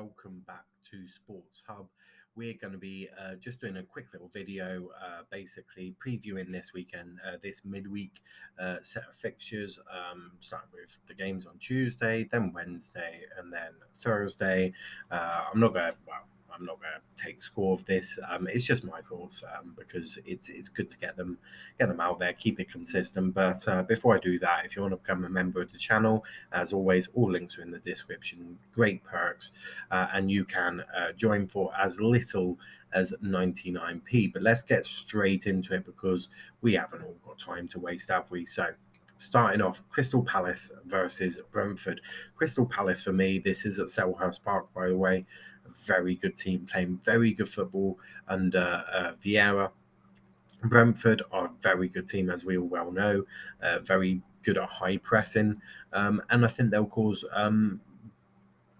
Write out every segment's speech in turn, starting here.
welcome back to Sports Hub. We're going to be just doing a quick little video, basically previewing this weekend, this midweek set of fixtures, starting with the games on Tuesday, then Wednesday, and then Thursday. I'm not going to take score of this. It's just my thoughts because it's good to get them out there, keep it consistent. But before I do that, if you want to become a member of the channel, as always, all links are in the description. Great perks, and you can join for as little as 99p. But let's get straight into it because we haven't all got time to waste, have we? So, starting off, Crystal Palace versus Brentford. Crystal Palace, for me, this is at Selhurst Park, by the way. A very good team playing very good football under Vieira. Brentford are a very good team, as we all well know, very good at high pressing, and I think they'll cause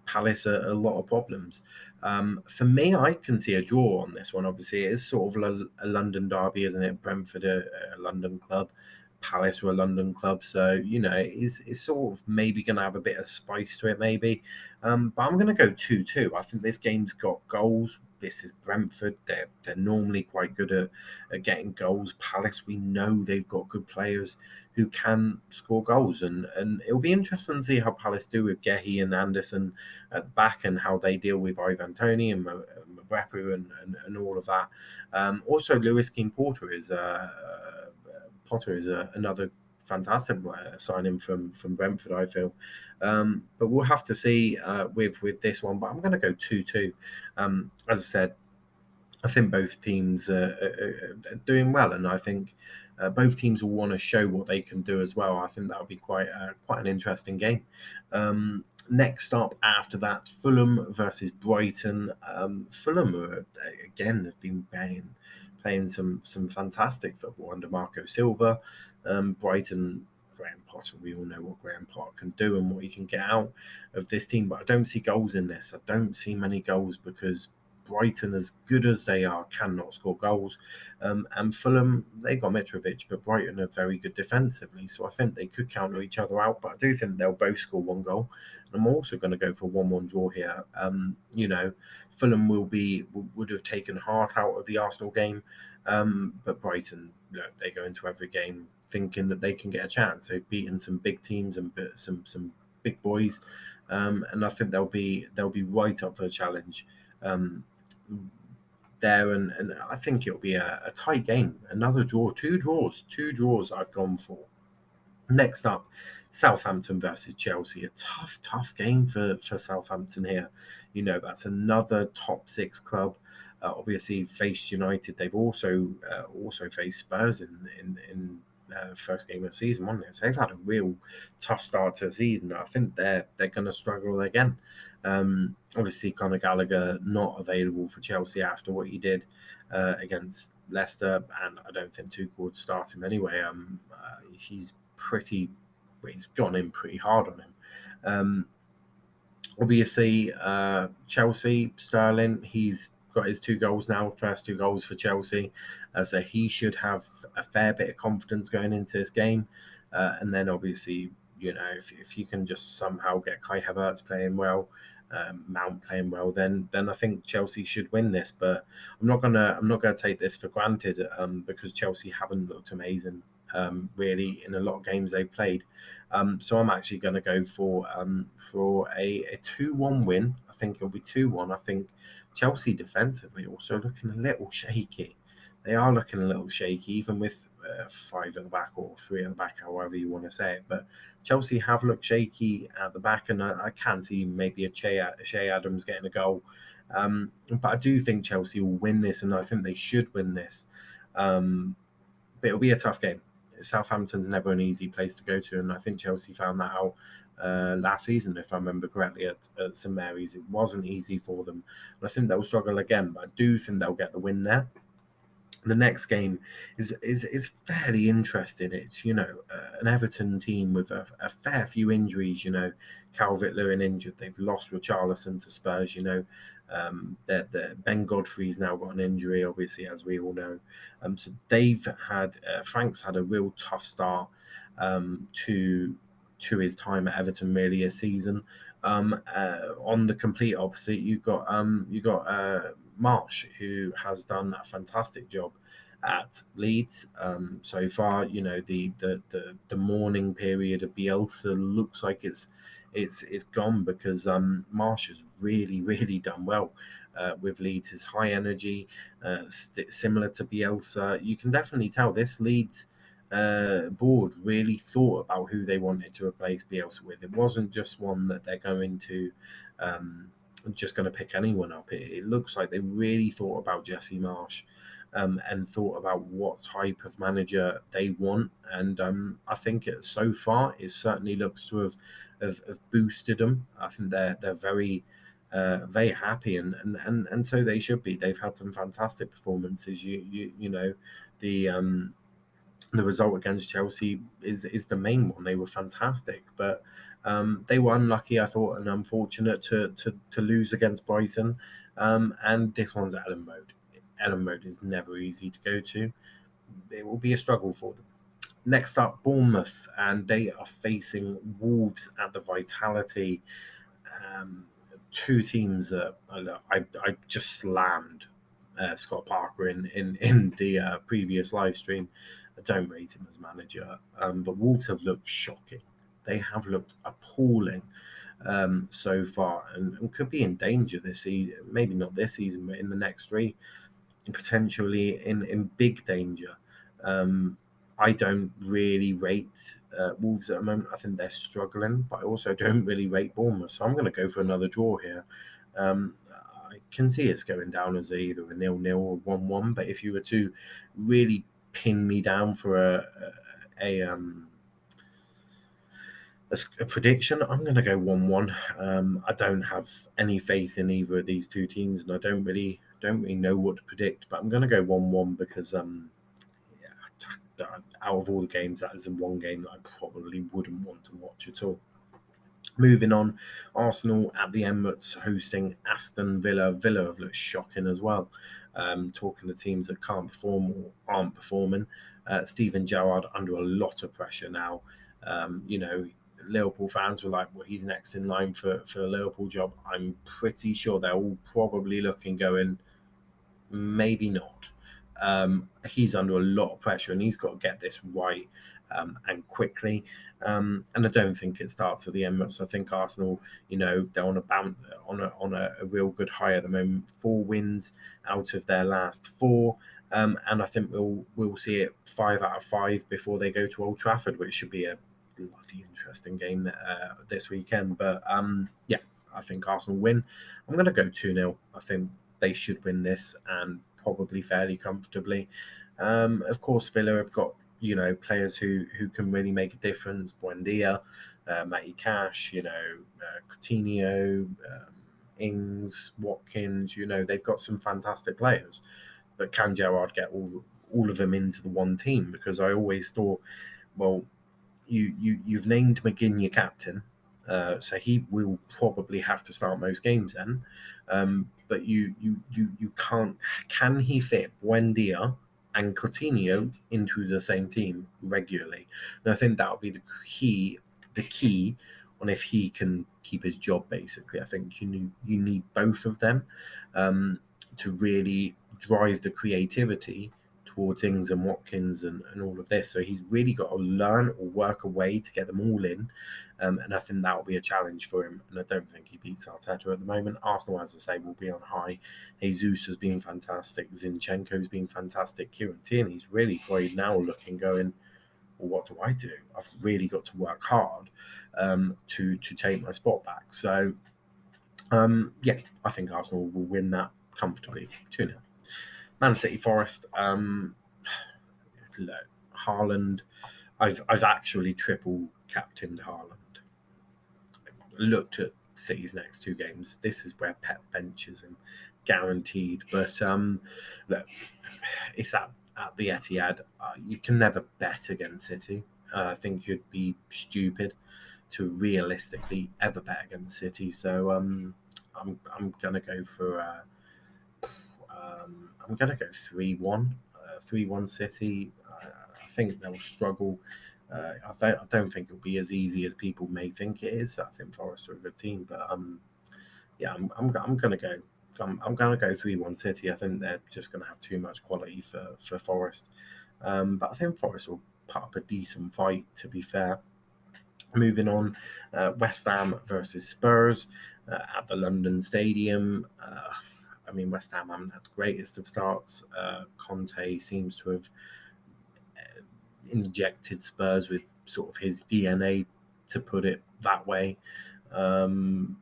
Palace a lot of problems. For me, I can see a draw on this one. Obviously, it is sort of a London derby, isn't it? Brentford, a London club. Palace were a London club, so it's sort of maybe going to have a bit of spice to it, maybe. But I'm going to go 2-2. I think this game's got goals. This is Brentford. They're normally quite good at getting goals. Palace, we know they've got good players who can score goals, and it'll be interesting to see how Palace do with Gehi and Anderson at the back and how they deal with Ivan Toney and Mbappe and all of that. Also, Lewis Keane Potter is another fantastic signing from Brentford, I feel. But we'll have to see with this one. But I'm going to go 2-2. As I said, I think both teams are doing well, and I think both teams will want to show what they can do as well. I think that'll be quite an interesting game. Next up after that, Fulham versus Brighton. Fulham again have been playing some fantastic football under Marco Silva. Brighton, Graham Potter, we all know what Graham Potter can do and what he can get out of this team, but I don't see goals in this. I don't see many goals because Brighton, as good as they are, cannot score goals. And Fulham, they got Mitrovic, but Brighton are very good defensively, so I think they could counter each other out, but I do think they'll both score one goal. And I'm also going to go for a 1-1 draw here. Fulham would have taken heart out of the Arsenal game, but Brighton, they go into every game thinking that they can get a chance. They've beaten some big teams and some big boys, and I think they'll be right up for a challenge there, and I think it'll be a tight game. Another draw, two draws I've gone for. Next up, Southampton versus Chelsea. A tough game for Southampton here. That's another top six club. Obviously faced United. They've also faced Spurs in first game of the season, wasn't it? So they've had a real tough start to the season. I think they're going to struggle again. Obviously, Conor Gallagher not available for Chelsea after what he did against Leicester, and I don't think Tuchel would start him anyway. He's gone in pretty hard on him. Obviously, Chelsea, Sterling, he's got his 2 goals now, first 2 goals for Chelsea. So he should have a fair bit of confidence going into this game. And then obviously, if you can just somehow get Kai Havertz playing well, Mount playing well, then I think Chelsea should win this. But I'm not gonna take this for granted because Chelsea haven't looked amazing really in a lot of games they've played. So I'm actually going to go for a 2-1 win. I think it'll be 2-1. I think Chelsea defensively also looking a little shaky. They are looking a little shaky, even with 5 at the back or 3 at the back, however you want to say it. But Chelsea have looked shaky at the back, and I can see maybe a Shea Adams getting a goal. But I do think Chelsea will win this, and I think they should win this. But it'll be a tough game. Southampton's never an easy place to go to, and I think Chelsea found that out last season, if I remember correctly, at St Mary's. It wasn't easy for them, and I think they'll struggle again, but I do think they'll get the win there. The next game is fairly interesting. It's an Everton team with a fair few injuries. Calvert-Lewin injured. They've lost Richarlison to Spurs. Ben Godfrey's now got an injury, obviously, as we all know. So they've had Frank's had a real tough start to his time at Everton, really, a season. On the complete opposite, you got Marsh, who has done a fantastic job at Leeds so far. You know, the mourning period of Bielsa looks like it's gone, because Marsh has really done well with Leeds. His high energy, similar to Bielsa. You can definitely tell this Leeds board really thought about who they wanted to replace Bielsa with. It wasn't just one that they're going to just going to pick anyone up. It looks like they really thought about Jesse Marsh, and thought about what type of manager they want. And I think so far it certainly looks to have boosted them. I think they're very happy, and so they should be. They've had some fantastic performances. You know, the result against Chelsea is the main one. They were fantastic, but they were unlucky, I thought, and unfortunate to lose against Brighton. And this one's at Ellen Road. Ellen Road is never easy to go to. It will be a struggle for them. Next up, Bournemouth, and they are facing Wolves at the Vitality. Two teams that I just slammed Scott Parker in the previous live stream. I don't rate him as manager, but Wolves have looked shocking. They have looked appalling so far, and could be in danger this season. Maybe not this season, but in the next three, potentially in big danger. I don't really rate Wolves at the moment. I think they're struggling, but I also don't really rate Bournemouth. So I'm going to go for another draw here. I can see it's going down as either a 0-0 or 1-1. But if you were to really pin me down for a prediction, I'm going to go 1-1. I don't have any faith in either of these two teams, and I don't really know what to predict. But I'm going to go 1-1 because out of all the games, that is the one game that I probably wouldn't want to watch at all. Moving on, Arsenal at the Emirates hosting Aston Villa. Villa have looked shocking as well. Talking to teams that can't perform or aren't performing. Steven Gerrard under a lot of pressure now. You know, Liverpool fans were like, well, he's next in line for a Liverpool job. I'm pretty sure they're all probably looking, going, maybe not. He's under a lot of pressure, and he's got to get this right and quickly. And I don't think it starts at the Emirates. I think Arsenal, you know, they're on a real good high at the moment. 4 wins out of their last 4. And I think we'll see it 5 out of 5 before they go to Old Trafford, which should be a bloody interesting game this weekend. But yeah, I think Arsenal win. I'm going to go 2-0. I think they should win this, and probably fairly comfortably. Of course, Villa have got, you know, players who can really make a difference. Buendia, Matty Cash, you know, Coutinho, Ings, Watkins. You know, they've got some fantastic players. But can Gerrard get all of them into the one team? Because I always thought, well, you've named McGinn your captain, so he will probably have to start most games then. But you can't. Can he fit Buendia and Coutinho into the same team regularly? And I think that'll be the key on if he can keep his job. Basically, I think you need both of them to really drive the creativity towards Ings and Watkins and all of this. So he's really got to learn or work a way to get them all in. And I think that will be a challenge for him. And I don't think he beats Arteta at the moment. Arsenal, as I say, will be on high. Jesus has been fantastic. Zinchenko's been fantastic. Kieran Tierney's really quite now looking, going, well, what do I do? I've really got to work hard to take my spot back. So, yeah, I think Arsenal will win that comfortably. 2-0. Man City Forest. Haaland. I've actually triple captained Haaland. Looked at City's next 2 games. This is where Pep benches him, guaranteed. But look, it's at the Etihad. You can never bet against City. I think you'd be stupid to realistically ever bet against City. So I'm gonna go for. I'm going to go 3-1. 3-1 City. I think they'll struggle I don't think it'll be as easy as people may think it is. I think Forest are a good team, but yeah, I'm gonna go. I'm gonna go 3-1 City. I think they're just gonna have too much quality for Forest. But I think Forest will put up a decent fight. To be fair, moving on, West Ham versus Spurs at the London Stadium. I mean, West Ham haven't had the greatest of starts. Conte seems to have injected Spurs with sort of his DNA, to put it that way. Um,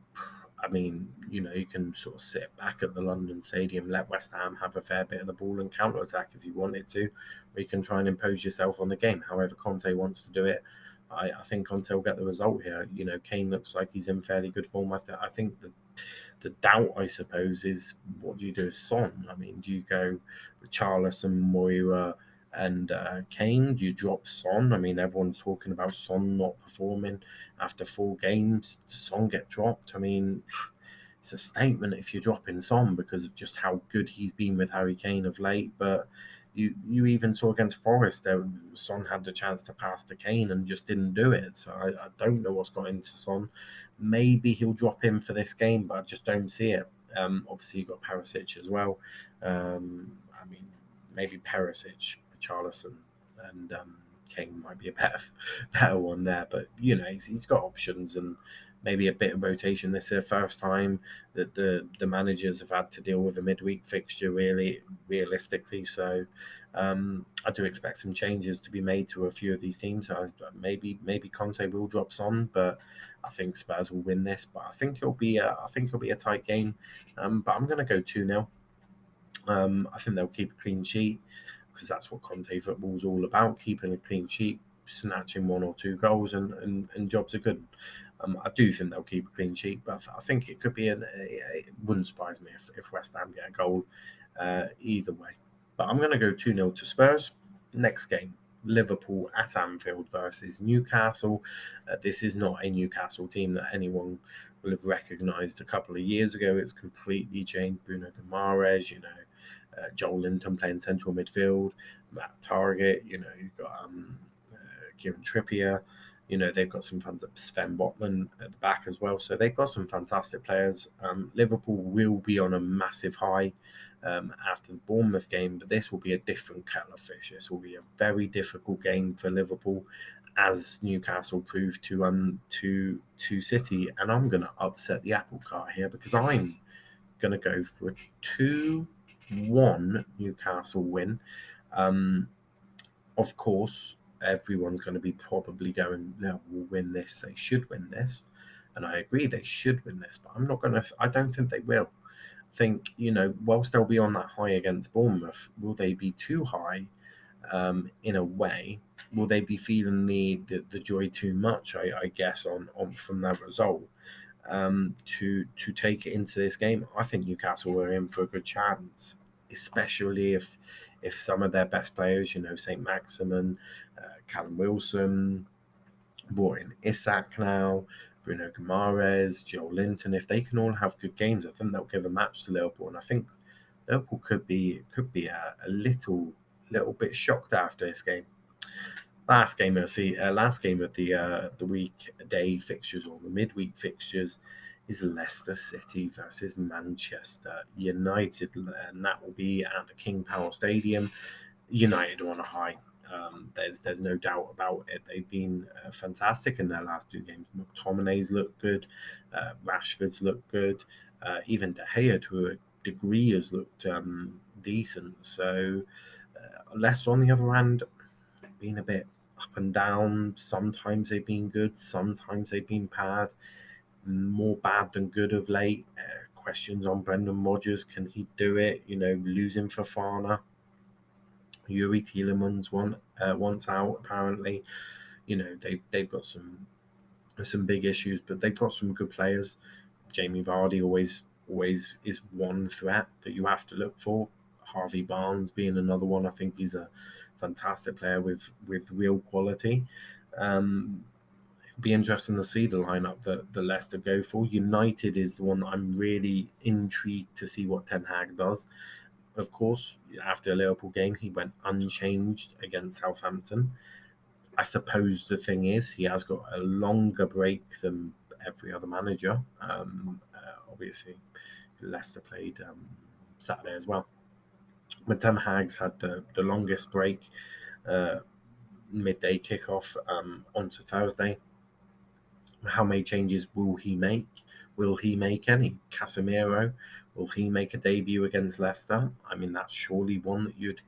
I mean, you can sort of sit back at the London Stadium, let West Ham have a fair bit of the ball and counter attack if you wanted to, or you can try and impose yourself on the game. However, Conte wants to do it. I think Conte will get the result here. Kane looks like he's in fairly good form. I think the doubt, I suppose, is what do you do with Son? I mean, do you go with Charleston, Moira, and Kane? Do you drop Son? I mean, everyone's talking about Son not performing after 4 games. Does Son get dropped? I mean, it's a statement if you're dropping Son because of just how good he's been with Harry Kane of late. But you even saw against Forest, Son had the chance to pass to Kane and just didn't do it. So I don't know what's got into Son. Maybe he'll drop him for this game, but I just don't see it. Obviously, you've got Perisic as well. I mean, maybe Perisic, Charleston, and Kane might be a better one there. But he's got options, and maybe a bit of rotation. This is the first time that the managers have had to deal with a midweek fixture really realistically. So I do expect some changes to be made to a few of these teams. Maybe Conte will drop Son, but I think Spurs will win this. But I think it'll be a tight game. But I'm going to go 2-0. I think they'll keep a clean sheet because that's what Conte football's all about: keeping a clean sheet, snatching 1 or 2 goals, and jobs are good. I do think they'll keep a clean sheet, but I think it could be it wouldn't surprise me if West Ham get a goal either way. But I'm going to go 2-0 to Spurs. Next game, Liverpool at Anfield versus Newcastle. This is not a Newcastle team that anyone will have recognised a couple of years ago. It's completely changed. Bruno Guimaraes, Joel Linton playing central midfield, Matt Target, you've got Kieran Trippier. They've got some fans, Sven Botman at the back as well. So they've got some fantastic players. Liverpool will be on a massive high after the Bournemouth game, but this will be a different kettle of fish. This will be a very difficult game for Liverpool, as Newcastle proved to City. And I'm going to upset the apple cart here because I'm going to go for a 2-1 Newcastle win. Of course, everyone's going to be probably going, no, we'll win this. They should win this. And I agree they should win this, but I don't think they will. I think, whilst they'll be on that high against Bournemouth, will they be too high in a way? Will they be feeling the joy too much, I guess, on from that result to take it into this game? I think Newcastle are in for a good chance, especially if some of their best players, St. Maximin, Callum Wilson, brought in Isak now, Bruno Guimaraes, Joel Linton, if they can all have good games, I think they'll give a match to Liverpool. And I think Liverpool could be a little bit shocked after this game. Last game of the weekday fixtures, or the midweek fixtures, is Leicester City versus Manchester United, and that will be at the King Power Stadium. United are on a high. There's no doubt about it. They've been fantastic in their last 2 games. McTominay's looked good. Rashford's looked good. Even De Gea, to a degree, has looked decent. So Leicester, on the other hand, been a bit up and down. Sometimes they've been good. Sometimes they've been bad. More bad than good of late. Questions on Brendan Rodgers. Can he do it? Losing Fofana. Yuri Tielemans once out, apparently. They've got some big issues, but they've got some good players. Jamie Vardy always is one threat that you have to look for. Harvey Barnes being another one. I think he's a fantastic player with real quality. It'll be interesting to see the lineup that the Leicester go for. United is the one that I'm really intrigued to see what Ten Hag does. Of course, after a Liverpool game, he went unchanged against Southampton. I suppose the thing is he has got a longer break than every other manager. Obviously, Leicester played Saturday as well. But Ten Hag's had the longest break, midday kickoff onto Thursday. How many changes will he make? Will he make any? Casemiro, will he make a debut against Leicester? I mean, that's surely one that you'd.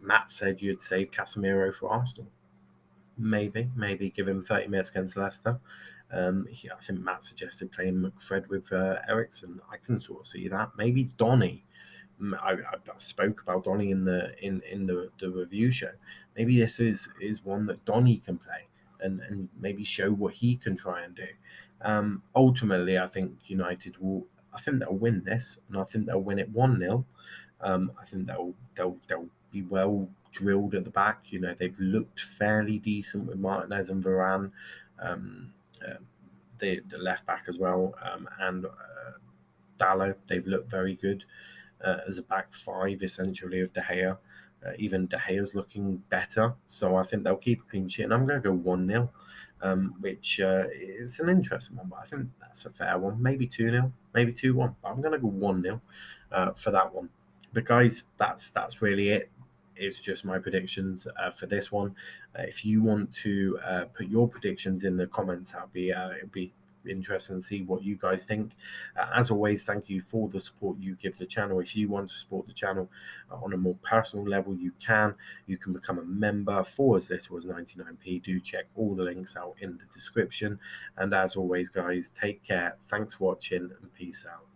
Matt said you'd save Casemiro for Arsenal. Maybe give him 30 minutes against Leicester. I think Matt suggested playing McFred with Ericsson. I can sort of see that. Maybe Donny. I spoke about Donny in the review show. Maybe this is one that Donny can play and maybe show what he can try and do. Ultimately, I think United will. I think they'll win this, and I think they'll win it 1-0. I think they'll be well drilled at the back. They've looked fairly decent with Martinez and Varane, the left back as well, and Dallo. They've looked very good as a back five, essentially, of De Gea. Even De Gea's looking better, so I think they'll keep a clean sheet, and I'm going to go 1-0, which is an interesting one, but I think that's a fair one. Maybe 2-0, maybe 2-1, but I'm going to go 1-0 for that one. But guys, that's really it. It's just my predictions for this one. If you want to put your predictions in the comments, it'd be interesting to see what you guys think. As always, thank you for the support you give the channel. If you want to support the channel on a more personal level, you can become a member for as little as 99p. Do check all the links out in the description. And as always, guys, take care. Thanks for watching, and peace out.